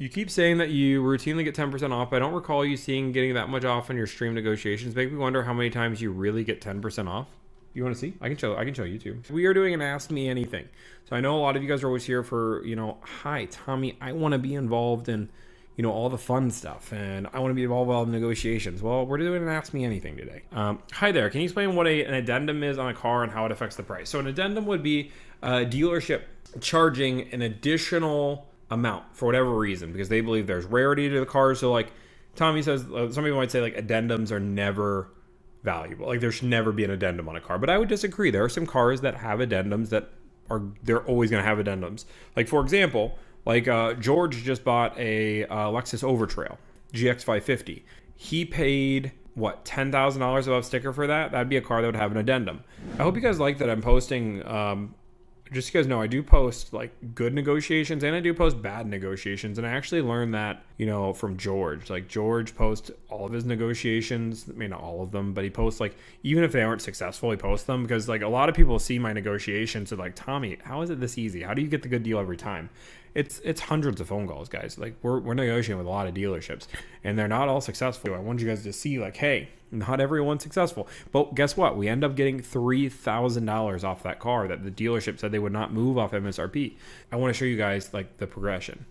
You keep saying that you routinely get 10% off, but I don't recall you getting that much off on your stream negotiations. Make me wonder how many times you really get 10% off. You want to see? I can show you too. We are doing an Ask Me Anything. So I know a lot of you guys are always here for, hi, Tommy, I want to be involved in, all the fun stuff, and I want to be involved in negotiations. Well, we're doing an Ask Me Anything today. Hi there. Can you explain what an addendum is on a car and how it affects the price? So an addendum would be a dealership charging an additional amount for whatever reason, because they believe there's rarity to the car. So like Tommy says, some people might say like addendums are never valuable. Like there should never be an addendum on a car, but I would disagree. There are some cars that have addendums they're always going to have addendums. Like for example, George just bought a Lexus Overtrail GX 550. He paid what, $10,000 above sticker for that? That'd be a car that would have an addendum. I hope you guys like that I'm posting. Just so you guys know, I do post like good negotiations and I do post bad negotiations. And I actually learned that, from George. Like George posts all of his negotiations. I mean, not all of them, but he posts like, even if they aren't successful, he posts them because like a lot of people see my negotiations and like, Tommy, how is it this easy? How do you get the good deal every time? It's hundreds of phone calls, guys. Like we're negotiating with a lot of dealerships and they're not all successful. I want you guys to see like, hey, not everyone's successful. But guess what? We end up getting $3,000 off that car that the dealership said they would not move off MSRP. I want to show you guys like the progression.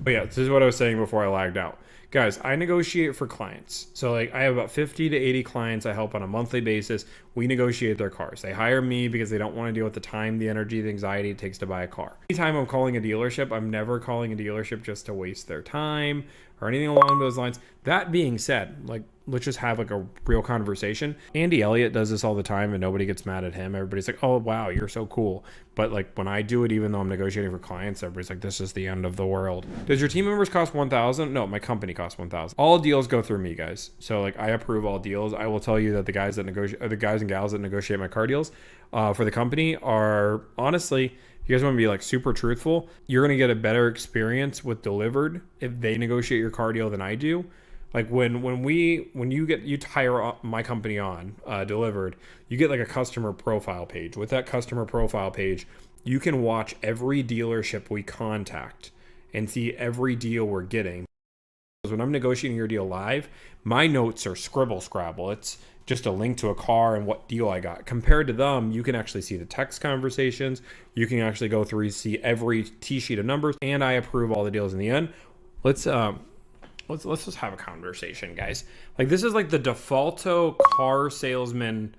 But yeah, this is what I was saying before I lagged out. Guys, I negotiate for clients. So like I have about 50 to 80 clients I help on a monthly basis. We negotiate their cars. They hire me because they don't want to deal with the time, the energy, the anxiety it takes to buy a car. Anytime I'm calling a dealership, I'm never calling a dealership just to waste their time or anything along those lines. That being said, like let's just have like a real conversation. Andy Elliott does this all the time and nobody gets mad at him. Everybody's like, oh wow, you're so cool. But like when I do it, even though I'm negotiating for clients, everybody's like, this is the end of the world. Does your team members cost $1,000? No, my company costs $1,000. All deals go through me, guys. So like I approve all deals. I will tell you that the guys and gals that negotiate my car deals for the company are honestly, if you guys want to be like super truthful, you're going to get a better experience with Delivered if they negotiate your car deal than I do. Like when you hire my company on Delivered, you get like a customer profile page. With that customer profile page, you can watch every dealership we contact and see every deal we're getting. When I'm negotiating your deal live, my notes are scribble scrabble. It's just a link to a car and what deal I got. Compared to them, you can actually see the text conversations. You can actually go through, see every T-sheet of numbers, and I approve all the deals in the end. Let's just have a conversation, guys. Like this is like the defaulto car salesman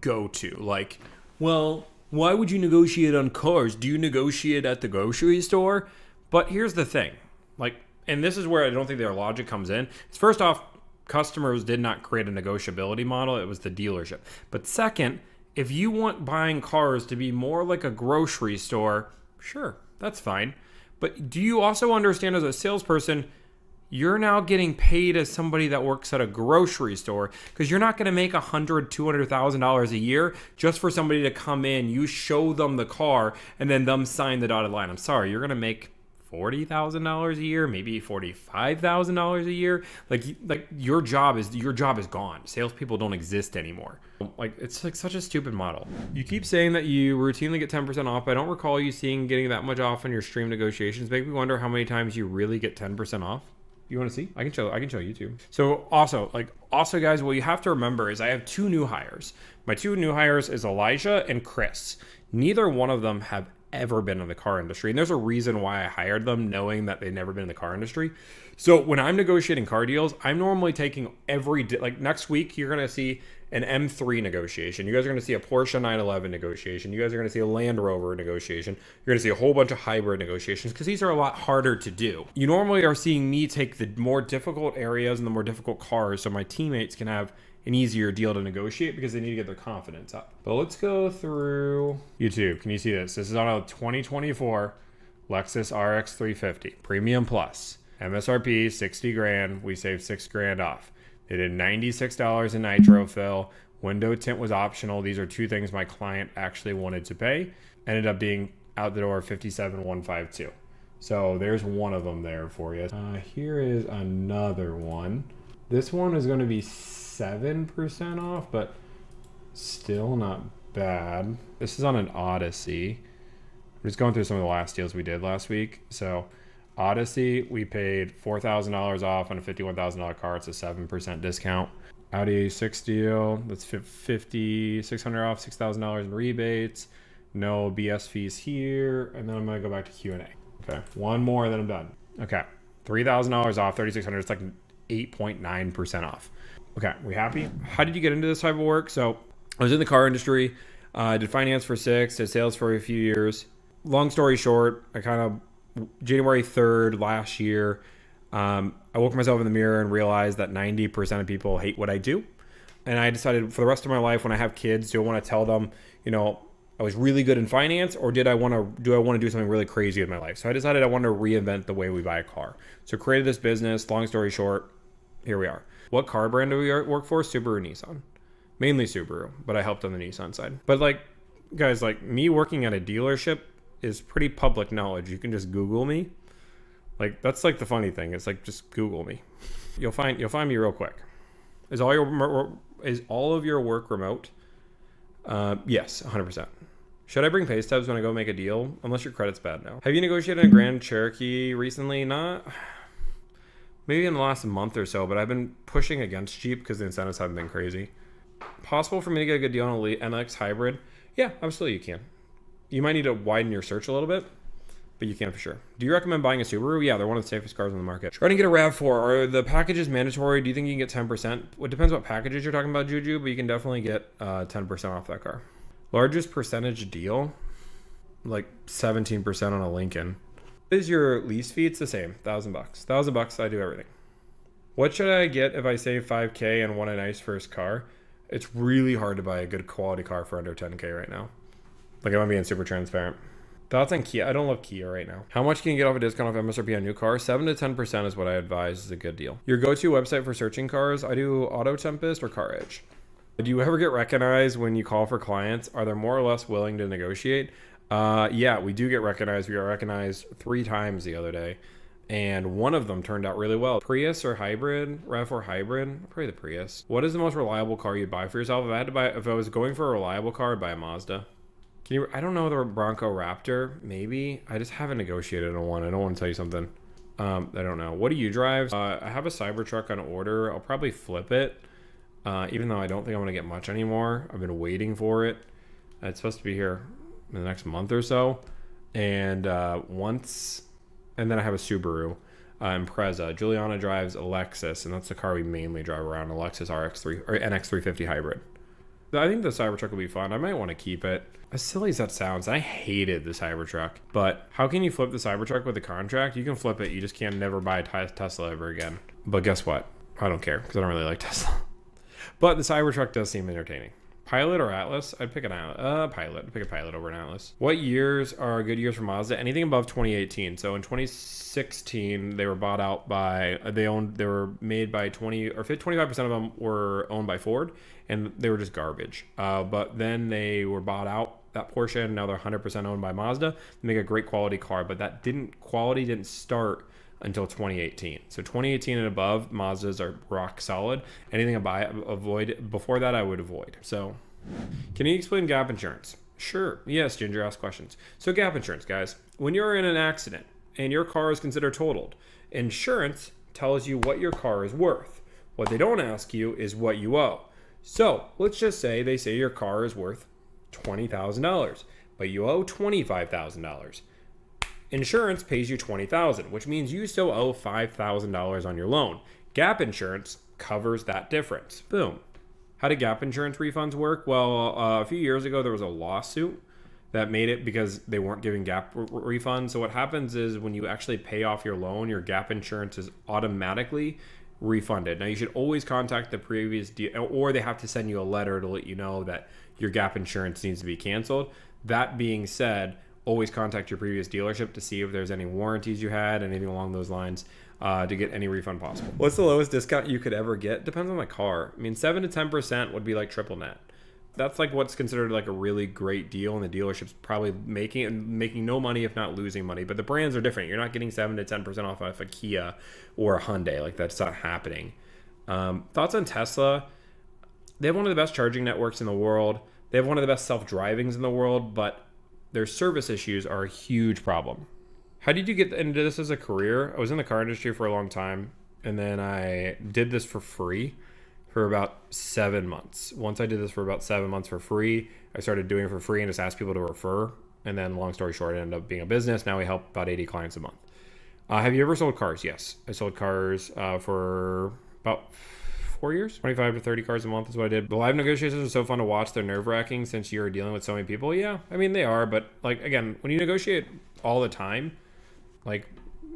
go-to. Like, well, why would you negotiate on cars? Do you negotiate at the grocery store? But here's the thing, like, and this is where I don't think their logic comes in. It's first off, customers did not create a negotiability model. It was the dealership. But second, if you want buying cars to be more like a grocery store, sure, that's fine. But do you also understand as a salesperson, you're now getting paid as somebody that works at a grocery store because you're not going to make $100,000, $200,000 a year just for somebody to come in, you show them the car, and then them sign the dotted line. I'm sorry, you're going to make $40,000 a year, maybe $45,000 a year. Like your job is gone. Salespeople don't exist anymore. Like it's like such a stupid model. You keep saying that you routinely get 10% off. I don't recall you getting that much off on your stream negotiations. Make me wonder how many times you really get 10% off. You want to see? I can show you too. So also guys, what you have to remember is I have two new hires. My two new hires is Elijah and Chris. Neither one of them have ever been in the car industry. And there's a reason why I hired them, knowing that they've never been in the car industry. So when I'm negotiating car deals, I'm normally taking like next week, you're going to see an M3 negotiation. You guys are going to see a Porsche 911 negotiation. You guys are going to see a Land Rover negotiation. You're going to see a whole bunch of hybrid negotiations because these are a lot harder to do. You normally are seeing me take the more difficult areas and the more difficult cars so my teammates can have an easier deal to negotiate because they need to get their confidence up. But let's go through YouTube. Can you see this? This is on a 2024 Lexus RX 350 Premium Plus. MSRP 60 grand. We saved 6 grand off. They did $96 in nitro fill. Window tint was optional. These are two things my client actually wanted to pay. Ended up being out the door $57,152. So there's one of them there for you. Here is another one. This one is going to be 7% off, but still not bad. This is on an Odyssey. I'm just going through some of the last deals we did last week. So Odyssey, we paid $4,000 off on a $51,000 car. It's a 7% discount. Audi A6 deal, that's $600 off, $6,000 in rebates. No BS fees here. And then I'm going to go back to Q&A. Okay, one more, then I'm done. Okay, $3,000 off, $3,600. It's like 8.9% off. Okay, we happy? How did you get into this type of work? So I was in the car industry. I did finance for 6, did sales for a few years. Long story short, January 3rd last year, I woke myself in the mirror and realized that 90% of people hate what I do. And I decided for the rest of my life, when I have kids, do I want to tell them, I was really good in finance, or do I want to do something really crazy in my life? So I decided I wanted to reinvent the way we buy a car. So created this business. Long story short, here we are. What car brand do we work for? Subaru, Nissan. Mainly Subaru, but I helped on the Nissan side. But guys, me working at a dealership is pretty public knowledge. You can just Google me. That's the funny thing. It's just Google me. You'll find me real quick. Is all of your work remote? Yes, 100%. Should I bring pay stubs when I go make a deal? Unless your credit's bad now. Have you negotiated a Grand Cherokee recently? Not. Maybe in the last month or so, but I've been pushing against Jeep because the incentives haven't been crazy. Possible for me to get a good deal on a NX hybrid? Yeah, absolutely you can. You might need to widen your search a little bit, but you can for sure. Do you recommend buying a Subaru? Yeah, they're one of the safest cars on the market. Trying to get a RAV4. Are the packages mandatory? Do you think you can get 10%? Well, it depends what packages you're talking about, Juju, but you can definitely get 10% off that car. Largest percentage deal? 17% on a Lincoln. What is your lease fee? It's the same, $1,000. $1,000, I do everything. What should I get if I save $5K and want a nice first car? It's really hard to buy a good quality car for under $10K right now. I'm being super transparent. Thoughts on Kia? I don't love Kia right now. How much can you get off a discount off MSRP on new car? 7 to 10% is what I advise is a good deal. Your go-to website for searching cars? I do Auto Tempest or Car Edge. Do you ever get recognized when you call for clients? Are they more or less willing to negotiate? Yeah, we do get recognized. We got recognized 3 times the other day, and one of them turned out really well. Prius or hybrid? RAV4 hybrid? Probably the Prius. What is the most reliable car you'd buy for yourself? If I was going for a reliable car, I'd buy a Mazda. I don't know, the Bronco Raptor, maybe. I just haven't negotiated on one. I don't want to tell you something. I don't know. What do you drive? I have a Cybertruck on order. I'll probably flip it, even though I don't think I'm going to get much anymore. I've been waiting for it. It's supposed to be here in the next month or so. And then I have a Subaru Impreza. Juliana drives a Lexus, and that's the car we mainly drive around, a Lexus RX3 or NX350 hybrid. I think the Cybertruck will be fun. I might want to keep it. As silly as that sounds, I hated the Cybertruck. But how can you flip the Cybertruck with a contract? You can flip it. You just can't never buy a Tesla ever again. But guess what? I don't care because I don't really like Tesla. But the Cybertruck does seem entertaining. Pilot or Atlas? I'd pick Pilot. I'd pick a Pilot over an Atlas. What years are good years for Mazda? Anything above 2018. So in 2016, they were bought out by, they were made by 25% of them were owned by Ford, and they were just garbage. But then they were bought out, that portion. Now they're 100% owned by Mazda. They make a great quality car, but quality didn't start until 2018. So 2018 and above, Mazdas are rock solid. Anything avoid before that, I would avoid. So can you explain gap insurance? Sure. Yes, Ginger asked questions. So gap insurance, guys, when you're in an accident and your car is considered totaled, insurance tells you what your car is worth. What they don't ask you is what you owe. So let's just say they say your car is worth $20,000, but you owe $25,000. Insurance pays you $20,000, which means you still owe $5,000 on your loan. Gap insurance covers that difference. Boom. How do gap insurance refunds work? Well, a few years ago, there was a lawsuit that made it because they weren't giving gap refunds. So what happens is when you actually pay off your loan, your gap insurance is automatically refunded. Now, you should always contact the previous deal, or they have to send you a letter to let you know that your gap insurance needs to be canceled. That being said, always contact your previous dealership to see if there's any warranties you had, anything along those lines, to get any refund possible. What's the lowest discount you could ever get? Depends on the car. I mean, 7 to 10% would be like triple net. That's like what's considered like a really great deal, and the dealership's probably making no money, if not losing money. But the brands are different. You're not getting 7 to 10% off of a Kia or a Hyundai. Like, that's not happening. Thoughts on Tesla? They have one of the best charging networks in the world. They have one of the best self-drivings in the world, but their service issues are a huge problem. How did you get into this as a career? I was in the car industry for a long time, and then I did this for free for about 7 months. Once I did this for about 7 months for free, I started doing it for free and just asked people to refer. And then long story short, it ended up being a business. Now we help about 80 clients a month. Have you ever sold cars? Yes. I sold cars for about 4 years. 25 to 30 cars a month is what I did. The live negotiations are so fun to watch. They're nerve-wracking since you're dealing with so many people. Yeah, I mean, they are. But like, again, when you negotiate all the time, like,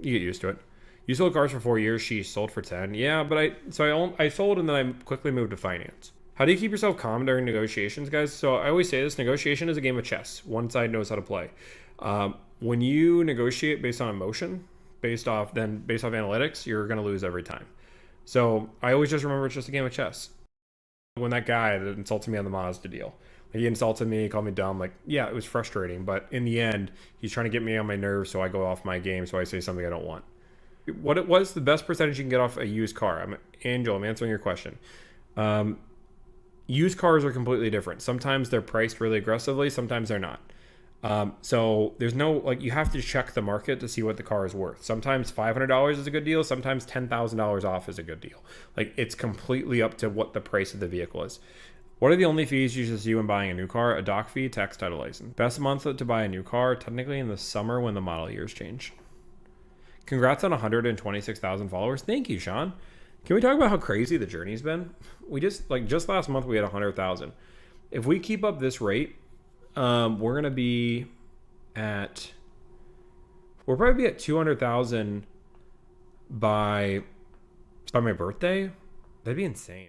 you get used to it. You sold cars for 4 years. She sold for 10. Yeah, but I sold and then I quickly moved to finance. How do you keep yourself calm during negotiations, guys? So I always say this: negotiation is a game of chess. One side knows how to play. When you negotiate based on emotion, based off analytics, you're going to lose every time. So I always just remember it's just a game of chess. When that guy that insulted me on the Mazda deal, he insulted me, he called me dumb. Like, yeah, it was frustrating, but in the end, he's trying to get me on my nerves, so I go off my game, so I say something I don't want. What's the best percentage you can get off a used car? I'm answering your question. Used cars are completely different. Sometimes they're priced really aggressively, sometimes they're not. So there's no, like, you have to check the market to see what the car is worth. Sometimes $500 is a good deal. Sometimes $10,000 off is a good deal. Like, it's completely up to what the price of the vehicle is. What are the only fees you should see when buying a new car? A doc fee, tax, title, license. Best month to buy a new car, technically in the summer when the model years change. Congrats on 126,000 followers. Thank you, Sean. Can we talk about how crazy the journey's been? We just last month we had 100,000. If we keep up this rate, we're gonna be at, we'll probably be at 200,000 by my birthday. That'd be insane.